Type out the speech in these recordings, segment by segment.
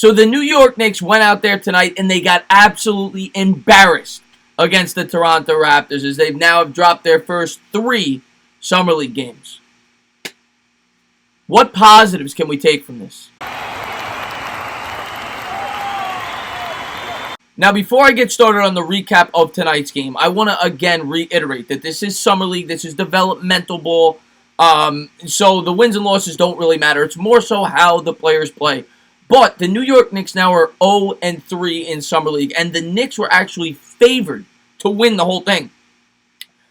So the New York Knicks went out there tonight and they got absolutely embarrassed against the Toronto Raptors as they've now dropped their first 3 Summer League games. What positives can we take from this? Now, before I get started on the recap of tonight's game, I want to again reiterate that this is Summer League, this is developmental ball, so the wins and losses don't really matter. It's more so how the players play. But the New York Knicks now are 0-3 in Summer League, and the Knicks were actually favored to win the whole thing.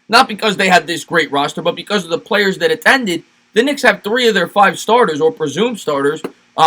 Not because they had this great roster, but because of the players that attended. The Knicks have 3 of their 5 starters, or presumed starters.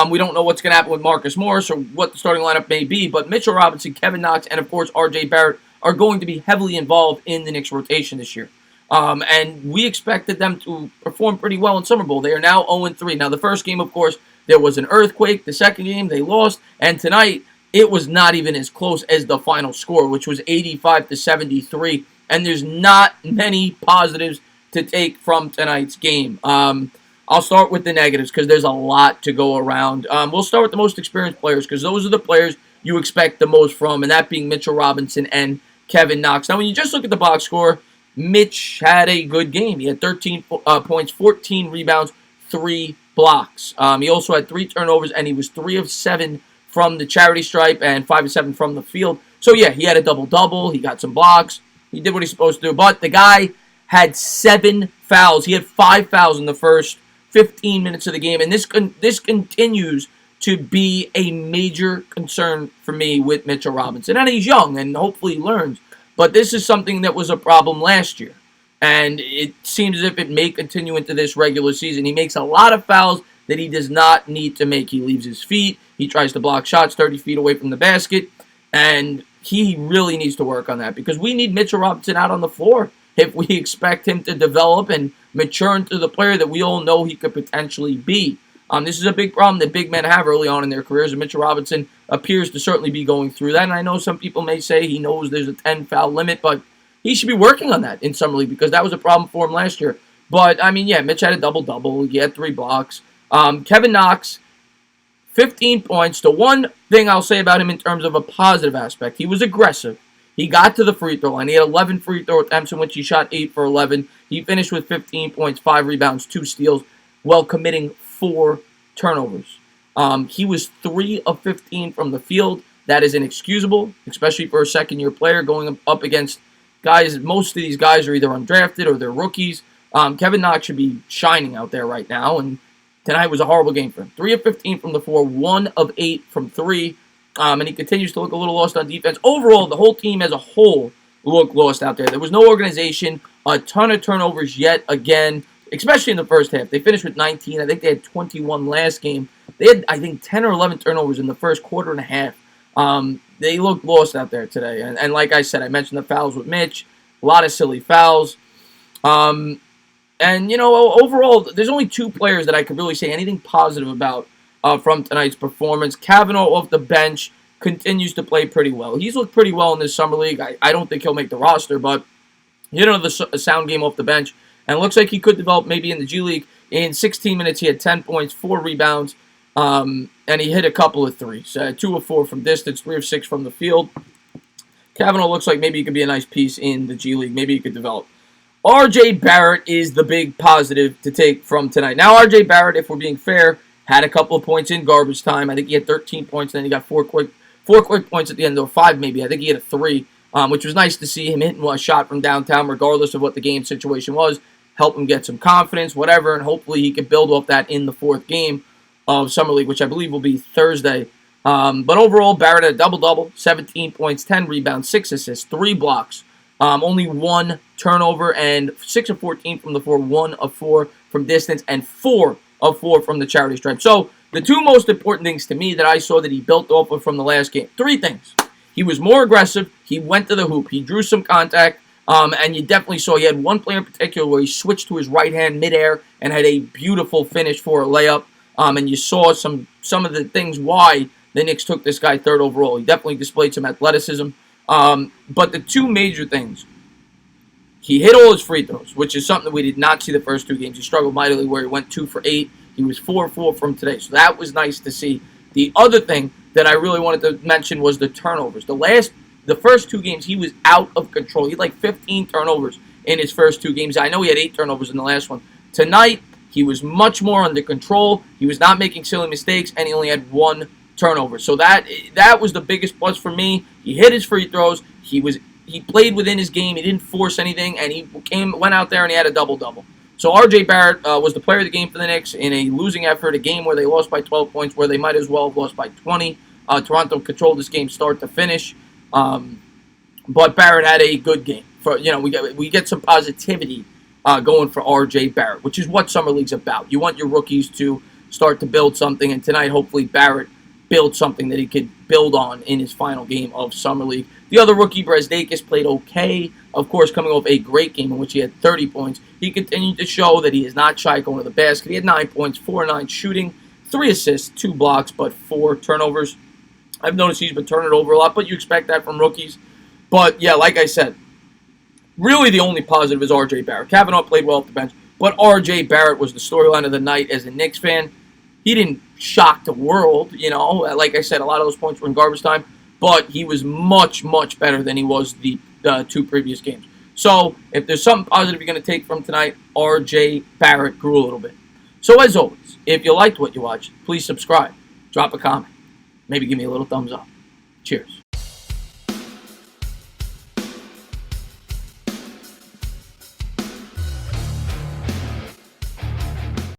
We don't know what's going to happen with Marcus Morris or what the starting lineup may be, but Mitchell Robinson, Kevin Knox, and of course R.J. Barrett are going to be heavily involved in the Knicks rotation this year. And we expected them to perform pretty well in Summer Bowl. They are now 0-3. Now, the first game, of course, there was an earthquake. The second game, they lost. And tonight, it was not even as close as the final score, which was 85-73. And there's not many positives to take from tonight's game. I'll start with the negatives because there's a lot to go around. We'll start with the most experienced players because those are the players you expect the most from, and that being Mitchell Robinson and Kevin Knox. Now, when you just look at the box score, Mitch had a good game. He had 13 points, 14 rebounds, 3 blocks. He also had 3 turnovers, and he was 3 of 7 from the charity stripe and 5 of 7 from the field. So, yeah, he had a double-double. He got some blocks. He did what he's supposed to do. But the guy had 7 fouls. He had 5 fouls in the first 15 minutes of the game, and this continues to be a major concern for me with Mitchell Robinson. And he's young, and hopefully he learns. But this is something that was a problem last year, and it seems as if it may continue into this regular season. He makes a lot of fouls that he does not need to make. He leaves his feet. He tries to block shots 30 feet away from the basket, and he really needs to work on that because we need Mitchell Robinson out on the floor if we expect him to develop and mature into the player that we all know he could potentially be. This is a big problem that big men have early on in their careers, and Mitchell Robinson appears to certainly be going through that. And I know some people may say he knows there's a 10-foul limit, but he should be working on that in Summer League because that was a problem for him last year. But, I mean, yeah, Mitch had a double-double. He had 3 blocks. Kevin Knox, 15 points. The one thing I'll say about him in terms of a positive aspect, he was aggressive. He got to the free throw line. He had 11 free throw attempts in which he shot 8 for 11. He finished with 15 points, 5 rebounds, 2 steals, while committing 4 turnovers. He was 3 of 15 from the field. That is inexcusable, especially for a second-year player going up against guys. Most of these guys are either undrafted or they're rookies. Kevin Knox should be shining out there right now, and tonight was a horrible game for him. 3 of 15 from the floor, 1 of 8 from 3. And he continues to look a little lost on defense. Overall, the whole team as a whole looked lost out there. There was no organization, a ton of turnovers yet again, especially in the first half. They finished with 19. I think they had 21 last game. They had, I think, 10 or 11 turnovers in the first quarter and a half. They looked lost out there today. And like I said, I mentioned the fouls with Mitch. A lot of silly fouls. And, you know, overall, there's only 2 players that I could really say anything positive about from tonight's performance. Kavanaugh off the bench continues to play pretty well. He's looked pretty well in this Summer League. I don't think he'll make the roster, but he had another sound game off the bench, and it looks like he could develop maybe in the G League. In 16 minutes, he had 10 points, 4 rebounds, and he hit a couple of threes. 2 of 4 from distance, 3 of 6 from the field. Kavanaugh looks like maybe he could be a nice piece in the G League. Maybe he could develop. R.J. Barrett is the big positive to take from tonight. Now, R.J. Barrett, if we're being fair, had a couple of points in garbage time. I think he had 13 points, then he got 4 quick points at the end, or 5 maybe. I think he had a 3, which was nice to see him hitting a shot from downtown, regardless of what the game situation was. Help him get some confidence, whatever, and hopefully he can build off that in the 4th game of Summer League, which I believe will be Thursday. But overall, Barrett had a double-double, 17 points, 10 rebounds, 6 assists, 3 blocks, only 1 turnover, and 6 of 14 from the floor, 1 of 4 from distance, and 4 of 4 from the charity stripe. So the 2 most important things to me that I saw that he built off of from the last game, 3 things. He was more aggressive. He went to the hoop. He drew some contact. And you definitely saw he had one play in particular where he switched to his right hand midair and had a beautiful finish for a layup. And you saw some of the things why the Knicks took this guy 3rd overall. He definitely displayed some athleticism. But the 2 major things, he hit all his free throws, which is something that we did not see the first 2 games. He struggled mightily where he went 2 for 8. He was 4 for 4 from today. So that was nice to see. The other thing that I really wanted to mention was the turnovers. The first 2 games, he was out of control. He had like 15 turnovers in his first 2 games. I know he had 8 turnovers in the last one. Tonight, he was much more under control. He was not making silly mistakes, and he only had 1 turnover. So that was the biggest plus for me. He hit his free throws. He played within his game. He didn't force anything, and he went out there and he had a double-double. So R.J. Barrett was the player of the game for the Knicks in a losing effort, a game where they lost by 12 points, where they might as well have lost by 20. Toronto controlled this game start to finish, but Barrett had a good game. We get some positivity going for R.J. Barrett, which is what Summer League's about. You want your rookies to start to build something, and tonight, hopefully, Barrett built something that he could build on in his final game of Summer League. The other rookie, Bresdakis, played okay. Of course, coming off a great game in which he had 30 points. He continued to show that he is not shy going to the basket. He had 9 points, 4-9 shooting, 3 assists, 2 blocks, but 4 turnovers. I've noticed he's been turning it over a lot, but you expect that from rookies. But, yeah, like I said, really the only positive is R.J. Barrett. Kavanaugh played well off the bench, but R.J. Barrett was the storyline of the night as a Knicks fan. He didn't shock the world, Like I said, a lot of those points were in garbage time, but he was much, much better than he was the 2 previous games. So, if there's something positive you're going to take from tonight, R.J. Barrett grew a little bit. So, as always, if you liked what you watched, please subscribe, drop a comment, maybe give me a little thumbs up. Cheers.